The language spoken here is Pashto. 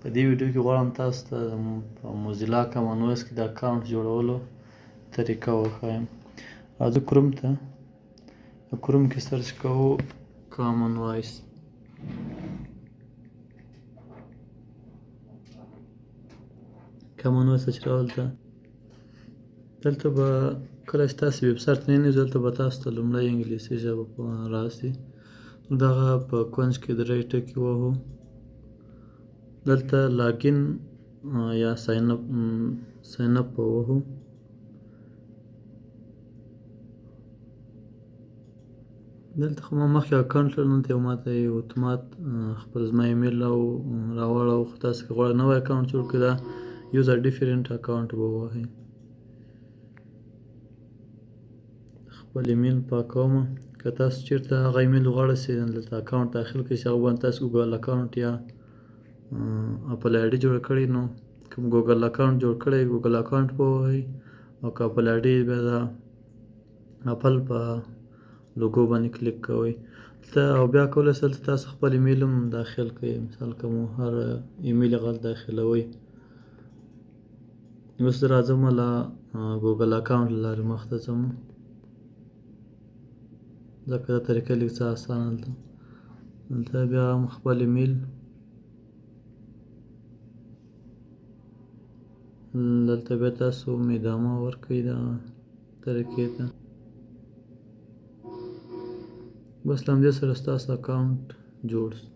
په دې ویډیو کې غواړم تاسو ته په موزیلا کامن وایس کې د اکاونټ جوړولو طریقه وښایم. راځو کروم ته، په کروم کې سرچ کوو کامن وایس. کامن وایس سرچ راول ته دلته به کله چې تاسو ویب سایټ ته ننوځئ دلته به تاسو ته لومړی انګلیسي ژبه راسي. دغه په کونج کې درې ټکي ووهو. دلته لاګین یا ساین اپ ووهو. دلته خو ما مخکې اکاونټ لرم، دلته یو ماته یو اتومات خپل زما ایمیل راوړی و، خو تاسو که غواړئ نوی اکاونټ جوړ کړئ دا یوز ا ډیفرنټ اکاونټ به ووهئ. خپل ایمیل پاکوم. که تاسو چېرته هغه ایمیل غواړئ چې دلته اکاونټ داخل کړئ چې هغه باندې تاسو ګوګل اکاونټ یا اپل آی ډي جوړه کړې، نو کوم ګوګل اکاونټ جوړ کړی ګوګل اکاونټ به ووهئ، او که اپل آی ډي بیا د اپل په لوګو باندې کلیک کوئ دلته، او بیا کولی شئ دلته تاسو خپل ایمیل هم داخل کړئ. مثال که مو هر ایمیل هغه داخلوئ. اوس زه راځم له ګوګل اکاونټ له لارې مخته ځم، ځکه دا طریقه لږ څه اسانه ده. دلته بیا هم خپل ایمیل دلته بیا تاسو ادامه ورکړئ دغه طریقې ته. بس له همدې سره ستاسو اکاونټ جوړ شو.